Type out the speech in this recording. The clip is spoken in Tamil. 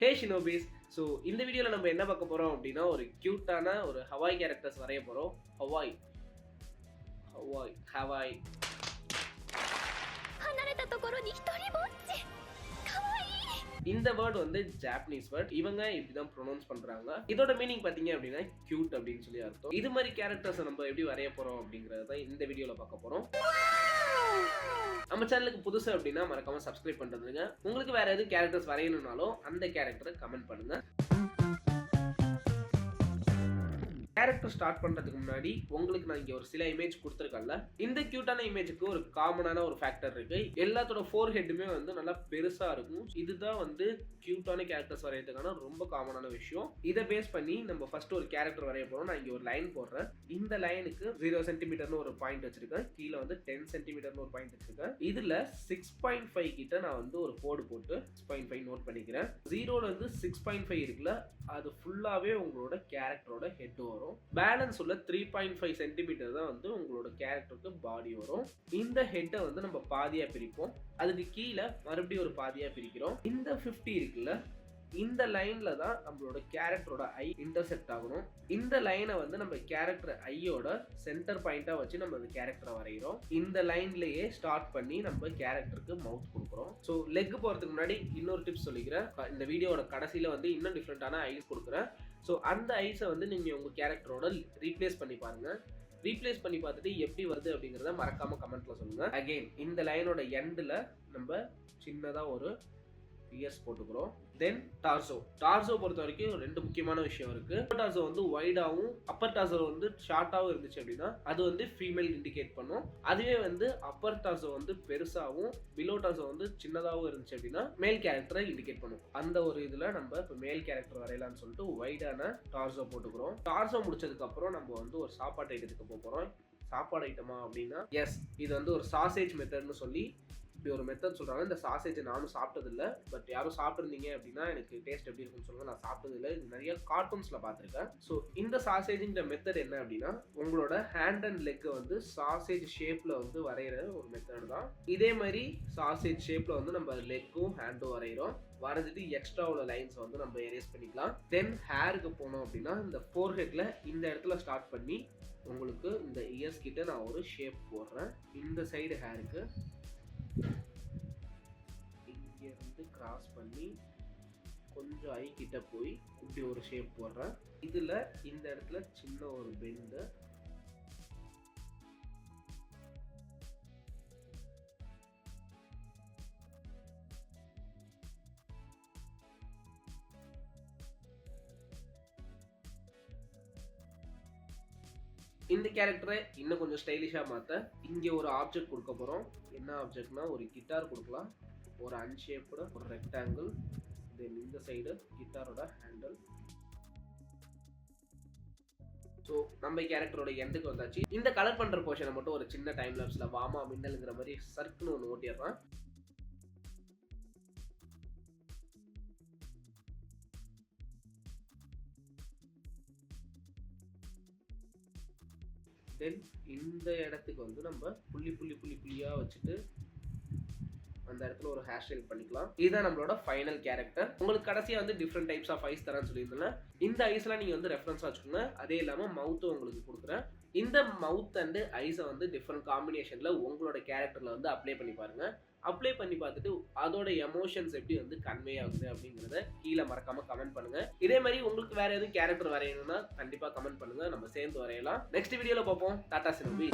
ஹே ஷினோபிஸ். ஸோ இந்த வீடியோவில் நம்ம என்ன பார்க்க போகிறோம் அப்படின்னா, ஒரு க்யூட்டான ஒரு ஹவாய் கேரக்டர்ஸ் வரைய போகிறோம். ஹவாய் ஹவாய் ஹவாய் 離れたところに一人ぼっちかわいい இந்த வேர்ட் வந்து ஜாப்பனீஸ் வேர்ட். இவங்க இப்படிதான் ப்ரொனவுன்ஸ் பண்றாங்க. இதோட மீனிங் பாத்தீங்க அப்படின்னா கியூட் அப்படின்னு சொல்லி அர்த்தம். இது மாதிரி கேரக்டர்ஸ் நம்ம எப்படி வரைய போறோம் அப்படிங்கறத இந்த வீடியோல பார்க்க போறோம். நம்ம சேனலுக்கு புதுசு அப்படின்னா மறக்காம சப்ஸ்கிரைப் பண்றதுங்க. உங்களுக்கு வேற எதுவும் கேரக்டர்ஸ் வரையணும்னாலும் அந்த கேரக்டரை கமெண்ட் பண்ணுங்க. கேரக்டர் ஸ்டார்ட் பண்றதுக்கு முன்னாடி உங்களுக்கு நான் இங்க ஒரு சில இமேஜ் கொடுத்துருக்கேன்ல, இந்த கியூட்டான இமேஜுக்கு ஒரு காமனான ஒரு ஃபேக்டர் இருக்கு. எல்லாத்தோட ஃபோர் ஹெட்டுமே வந்து நல்லா பெருசா இருக்கும். இதுதான் வந்து கியூட்டான கேரக்டர்ஸ் வரையறதுக்கான ரொம்ப காமனான விஷயம். இதை பேஸ் பண்ணி நம்ம ஃபர்ஸ்ட் ஒரு கேரக்டர் வரைய போறோம். நான் இங்க ஒரு லைன் போடுறேன். இந்த லைனுக்கு 0 சென்டிமீட்டர்னு ஒரு பாயிண்ட் வச்சிருக்கேன். கீழே வந்து 10 சென்டிமீட்டர்னு ஒரு பாயிண்ட் வச்சிருக்கேன். இதுல 6.5 கிட்ட நான் வந்து ஒரு கோடு போட்டு 6.5 நோட் பண்ணிக்கிறேன். 0ல இருந்து 6.5 இருக்குல்ல, அது ஃபுல்லாவே உங்களோட கேரக்டரோட ஹெட் வரும். பேலன்ஸ் உள்ள 3.5 சென்டிமீட்டர் தான் வந்து உங்களோட கேரக்டருக்கு பாடி வரும். இந்த ஹெட்டை வந்து நம்ம பாதியா பிரிப்போம். அதுக்கு கீழே மறுபடியும் ஒரு பாதியா பிரிக்கிறோம். இந்த 50 இருக்குல்ல, இந்த லைன்ல தான் நம்மளோட கேரக்டரோட ஐ இன்டர்செக்ட் ஆகணும். இந்த லைனை வந்து நம்ம கேரக்டர் ஐயோட சென்டர் பாயிண்டா வச்சு நம்ம அந்த கேரக்டரை வரைகிறோம். இந்த லைன்லயே ஸ்டார்ட் பண்ணி நம்ம கேரக்டருக்கு மவுத் கொடுக்குறோம். ஸோ லெக் போறதுக்கு முன்னாடி இன்னொரு டிப்ஸ் சொல்லிக்கிறேன். இந்த வீடியோட கடைசியில வந்து இன்னும் டிஃப்ரெண்டான ஐஸ் கொடுக்குறேன். ஸோ அந்த ஐஸை வந்து நீங்க உங்க கேரக்டரோட ரீப்ளேஸ் பண்ணி பாருங்க. ரீப்ளேஸ் பண்ணி பார்த்துட்டு எப்படி வருது அப்படிங்கிறத மறக்காம கமெண்ட்ல சொல்லுங்க. அகைன் இந்த லைனோட எண்டில் நம்ம சின்னதா ஒரு இயர்ஸ் போட்டுக்கிறோம். தென் டார்சோ பொறுத்த வரைக்கும் ரெண்டு முக்கியமான விஷயம் இருக்கு. டார்சோ வந்து வைடாவும் அப்பர் டார்சோ வந்து ஷார்ட்டாவும் இருந்துச்சு அப்படின்னா அது வந்து ஃபீமேல் இண்டிகேட் பண்ணும். அதுவே வந்து அப்பர் டார்சோ வந்து பெருசாவும் பிலோ டார்சோ வந்து சின்னதாகவும் இருந்துச்சு அப்படின்னா மேல் கேரக்டரை இண்டிகேட் பண்ணும். அந்த ஒரு இதுல நம்ம இப்போ மேல் கேரக்டர் வரையலாம்னு சொல்லிட்டு வைடான டார்சோ போட்டுக்கிறோம். டார்சோ முடிச்சதுக்கு அப்புறம் நம்ம வந்து ஒரு சாப்பாடு ஐட்டத்துக்கு போக போறோம். சாப்பாடு ஐட்டமா அப்படின்னா எஸ், இது வந்து ஒரு சாசேஜ் மெத்தட்னு சொல்லி இப்படி ஒரு மெத்தட் சொல்றாங்க. இந்த சாசேஜ் நானும் சாப்பிட்டது இல்லை, பட் யாரும் சாப்பிட்டுருந்தீங்க அப்படின்னா எனக்கு டேஸ்ட் எப்படி இருக்குன்னு சொல்லுங்க. நான் சாப்பிட்டது இல்லை, இது நிறைய கார்ட்டூன்ஸ்ல பார்த்துருக்கேன். ஸோ இந்த சாசேஜிங்கிற மெத்தட் என்ன அப்படின்னா, உங்களோட ஹேண்ட் அண்ட் லெக்கை வந்து சாசேஜ் ஷேப்ல வந்து வரைகிற ஒரு மெத்தட் தான். இதே மாதிரி சாசேஜ் ஷேப்ல வந்து நம்ம லெக்கும் ஹேண்டும் வரைகிறோம். வரைஞ்சிட்டு எக்ஸ்ட்ரா உள்ள லைன்ஸ் வந்து நம்ம எரேஸ் பண்ணிக்கலாம். தென் ஹேருக்கு போனோம் அப்படின்னா இந்த ஃபோர் ஹெட்ல இந்த இடத்துல ஸ்டார்ட் பண்ணி உங்களுக்கு இந்த இயர்ஸ் கிட்ட நான் ஒரு ஷேப் போடுறேன். இந்த சைடு ஹேருக்கு இங்க இருந்து கிராஸ் பண்ணி கொஞ்சம் ஐ கிட்ட போய் இப்படி ஒரு ஷேப் போடுறேன். இதுல இந்த இடத்துல சின்ன ஒரு பெண்டு, இந்த கேரக்டரை இன்னும் கொஞ்சம் ஸ்டைலிஷா மாத்த இங்க ஒரு ஆப்ஜெக்ட் கொடுக்க போறோம். என்ன ஆப்ஜெக்ட்னா ஒரு கிட்டார் கொடுக்கலாம். ஒரு அன்ஷேப்டு ஒரு ரெக்டாங்கிள். தென் இந்த சைடு கிட்டாரோட ஹேண்டில். ஸோ நம்ம கேரக்டரோட எண்டுக்கு வந்தாச்சு. இந்த கலர் பண்ற போர்ஷனை மட்டும் ஒரு சின்ன டைம் லாப்ஸ்ல வாமா மின்னலுங்கிற மாதிரி சர்க்குன்னு ஒன்று ஓட்டிடுறான். தென் இந்த இடத்துக்கு வந்து நம்ம புள்ளியா வச்சுட்டு அந்த இடத்துல ஒரு ஹேர் ஸ்டைல் பண்ணிக்கலாம். இதுதான் நம்மளோட ஃபைனல் கேரக்டர். உங்களுக்கு கடைசியா வந்து டிஃப்ரெண்ட் டைப்ஸ் ஆஃப் ஐஸ் தரேன்னு சொல்லியிருந்தேன். இந்த ஐஸ்லாம் நீங்க வந்து ரெஃபரன்ஸா வச்சுக்கோங்க. அதே இல்லாம மவுத்தும் உங்களுக்கு கொடுக்குறேன். இந்த மவுத் அண்ட் ஐஸை வந்து டிஃப்ரெண்ட் காம்பினேஷன்ல உங்களோட கேரக்டர்ல வந்து அப்ளை பண்ணி பாருங்க. அப்ளை பண்ணி பார்த்துட்டு அதோட எமோஷன்ஸ் எப்படி வந்து கன்வே ஆகுது அப்படிங்கிறத கீழே மறக்காம கமெண்ட் பண்ணுங்க. இதே மாதிரி உங்களுக்கு வேற எதுவும் கேரக்டர் வரையணும்னா கண்டிப்பா கமெண்ட் பண்ணுங்க, நம்ம சேர்ந்து வரையலாம். நெக்ஸ்ட் வீடியோல பார்ப்போம். டாடா சினோபி.